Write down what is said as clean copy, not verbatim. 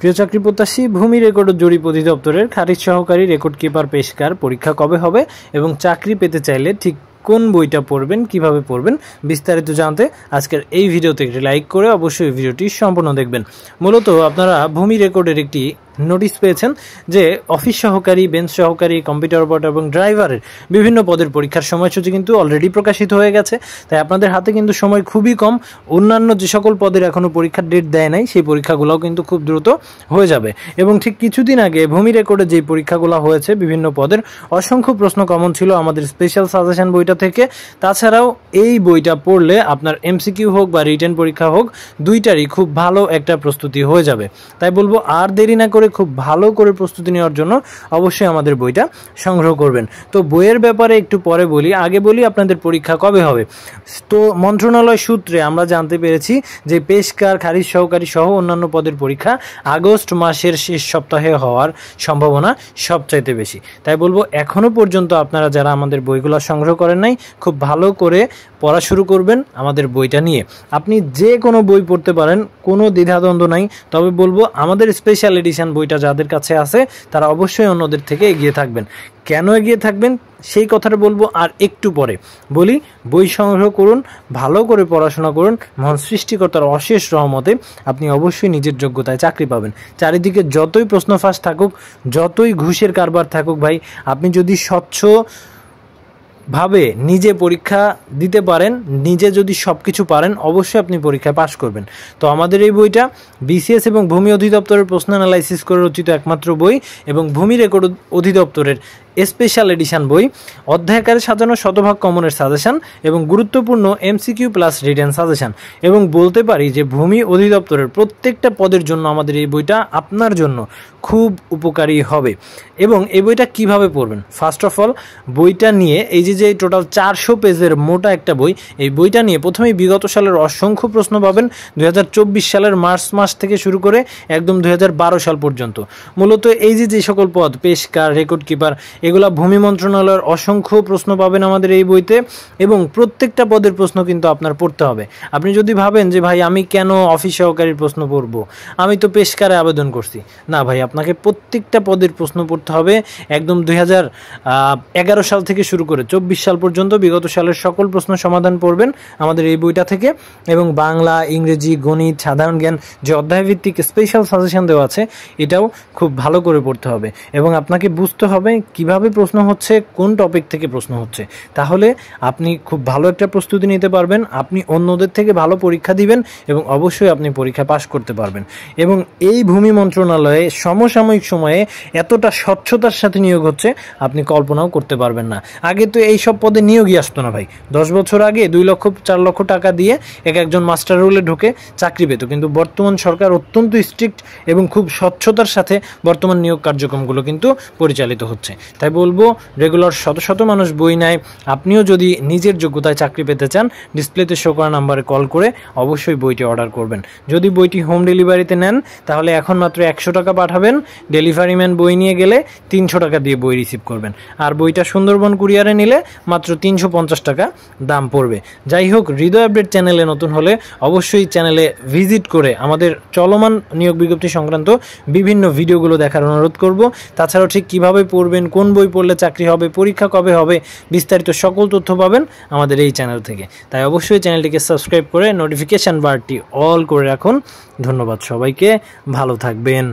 প্রিয় চাকরি প্রত্যাশী, ভূমি রেকর্ড ও জরিপ অধিদপ্তরের খারিজ সহকারী রেকর্ড কিপার পেশকার পরীক্ষা কবে হবে এবং চাকরি পেতে চাইলে ঠিক কোন বইটা পড়বেন, কিভাবে পড়বেন, বিস্তারিত জানতে আজকের এই ভিডিওতে একটি লাইক করে অবশ্যই ভিডিওটি সম্পূর্ণ দেখবেন। মূলত আপনারা ভূমি রেকর্ডের একটি নোটিশ পেয়েছেন যে অফিস সহকারী, বেঞ্চ সহকারী, কম্পিউটার অপারেটর এবং ড্রাইভারের বিভিন্ন পদের পরীক্ষার সময়সূচি কিন্তু অলরেডি প্রকাশিত হয়ে গেছে। তাই আপনাদের হাতে কিন্তু সময় খুবই কম। অন্যান্য যে সকল পদের এখনও পরীক্ষার ডেট দেয় নাই, সেই পরীক্ষাগুলোও কিন্তু খুব দ্রুত হয়ে যাবে। এবং ঠিক কিছুদিন আগে ভূমি রেকর্ডে যে পরীক্ষাগুলো হয়েছে বিভিন্ন পদের অসংখ্য প্রশ্ন কমন ছিল আমাদের স্পেশাল সাজেশন বইটা থেকে। তাছাড়াও এই বইটা পড়লে আপনার এমসিকিউ হোক বা রিটেন পরীক্ষা হোক, দুইটারই খুব ভালো একটা প্রস্তুতি হয়ে যাবে। তাই বলবো আর দেরি না করে খুব ভালো করে প্রস্তুতি নেওয়ার জন্য অবশ্যই আমাদের বইটা সংগ্রহ করবেন। তো বইয়ের ব্যাপারে একটু পরে বলি, আগে বলি আপনাদের পরীক্ষা কবে হবে। তো মন্ত্রণালয় সূত্রে আমরা জানতে পেরেছি যে পেশকার, খারিজ সহকারী সহ অন্যান্য পদের পরীক্ষা আগস্ট মাসের শেষ সপ্তাহে হওয়ার সম্ভাবনা সবচাইতে বেশি। তাই বলবো এখনও পর্যন্ত আপনারা যারা আমাদের বইগুলো সংগ্রহ করেন নাই, খুব ভালো করে পড়া শুরু করবেন আমাদের বইটা নিয়ে। আপনি যে কোনো বই পড়তে পারেন, কোনো দ্বিধাদ্বন্দ্ব নাই। তবে বলবো আমাদের স্পেশাল এডিশন বইটা যাদের কাছে আছে তারা অবশ্যই অন্যদের থেকে এগিয়ে থাকবেন। কেন এগিয়ে থাকবেন সেই কথাটা বলবো আর একটু পরে। বলি, বই সংগ্রহ করুন, ভালো করে পড়াশোনা করুন, মহান সৃষ্টিকর্তার অশেষ রহমতে আপনি অবশ্যই নিজের যোগ্যতায় চাকরি পাবেন। চারিদিকে যতই প্রশ্ন ফাঁস থাকুক, যতই ঘুষের কারবার থাকুক ভাই, আপনি যদি ভাবে নিজে পরীক্ষা দিতে পারেন, নিজে যদি সব কিছু পারেন, অবশ্যই আপনি পরীক্ষায় পাশ করবেন। তো আমাদের এই বইটা বিসিএস এবং ভূমি অধিদপ্তরের প্রশ্ন অ্যানালাইসিস করে রচিত একমাত্র বই এবং ভূমি রেকর্ড অধিদপ্তরের স্পেশাল এডিশন বই, অধ্যায়কারে সাজানো শতভাগ কমনের সাজেশন এবং গুরুত্বপূর্ণ এমসিকিউ প্লাস রিটেন সাজেশন। এবং বলতে পারি যে ভূমি অধিদপ্তরের প্রত্যেকটা পদের জন্য আমাদের এই বইটা আপনার জন্য খুব উপকারী হবে। এবং এই বইটা কিভাবে পড়বেন, ফার্স্ট অফ অল বইটা নিয়ে এই যে টোটাল 400 পেজের মোটা একটা বই, এই বইটা নিয়ে প্রথমেই বিগত সালের অসংখ্য প্রশ্ন পাবেন 2024 সালের মার্চ মাস থেকে শুরু করে একদম 2012 সাল পর্যন্ত। মূলত এই যে সকল পদ, পেশকার, রেকর্ড কিপার, এগুলা ভূমি মন্ত্রণালয়ের অসংখ্য প্রশ্ন পাবেন আমাদের এই বইতে। এবং প্রত্যেকটা পদের প্রশ্ন কিন্তু আপনার পড়তে হবে। আপনি যদি ভাবেন যে ভাই আমি কেন অফিস সহকারীর প্রশ্ন পড়ব, আমি তো পেশকারে আবেদন করছি, না ভাই, আপনাকে প্রত্যেকটা পদের প্রশ্ন পড়তে হবে। একদম 2011 সাল থেকে শুরু করে 24 সাল পর্যন্ত বিগত সালের সকল প্রশ্ন সমাধান পড়বেন আমাদের এই বইটা থেকে। এবং বাংলা, ইংরেজি, গণিত, সাধারণ জ্ঞান যে অধ্যায়ভিত্তিক স্পেশাল সাজেশন দেওয়া আছে, এটাও খুব ভালো করে পড়তে হবে। এবং আপনাকে বুঝতে হবে কিভাবে প্রশ্ন হচ্ছে, কোন টপিক থেকে প্রশ্ন হচ্ছে। তাহলে আপনি খুব ভালো একটা প্রস্তুতি নিতে পারবেন, আপনি অন্যদের থেকে ভালো পরীক্ষা দিবেন এবং অবশ্যই আপনি পরীক্ষা পাশ করতে পারবেন। এবং এই ভূমি মন্ত্রণালয়ে সমসাময়িক সময়ে এতটা স্বচ্ছতার সাথে নিয়োগ হচ্ছে আপনি কল্পনাও করতে পারবেন না। আগে তো এই সব পদে নিয়োগই আসতো না ভাই। 10 বছর আগে 2 লক্ষ 4 লক্ষ টাকা দিয়ে একজন মাস্টার রোলে ঢুকে চাকরি পেত। কিন্তু বর্তমান সরকার অত্যন্ত স্ট্রিক্ট এবং খুব স্বচ্ছতার সাথে বর্তমান নিয়োগ কার্যক্রমগুলো কিন্তু পরিচালিত হচ্ছে। তাই বলবো রেগুলার শত শত মানুষ বই নেয়। আপনিও যদি নিজের যোগ্যতায় চাকরি পেতে চান, ডিসপ্লেতে শো করা নাম্বারে কল করে অবশ্যই বইটি অর্ডার করবেন। যদি বইটি হোম ডেলিভারিতে নেন তাহলে এখন মাত্র 100 টাকা পাঠাবেন, ডেলিভারি ম্যান বই নিয়ে গেলে 300 টাকা দিয়ে বই রিসিভ করবেন। আর বইটা সুন্দরবন কুরিয়ারে নিলে মাত্র 350 টাকা দাম পড়বে। যাই হোক, হৃদয় আপডেট চ্যানেলে নতুন হলে অবশ্যই চ্যানেলে ভিজিট করে আমাদের চলমান নিয়োগ বিজ্ঞপ্তি সংক্রান্ত বিভিন্ন ভিডিওগুলো দেখার অনুরোধ করব। তাছাড়াও ঠিক কীভাবে পড়বেন, কোন বই পড়লে চাকরি হবে, পরীক্ষা কবে হবে, বিস্তারিত সকল তথ্য পাবেন আমাদের এই চ্যানেল থেকে। তাই অবশ্যই চ্যানেলটিকে সাবস্ক্রাইব করে নোটিফিকেশান বারটি অল করে রাখুন। ধন্যবাদ সবাইকে, ভালো থাকবেন।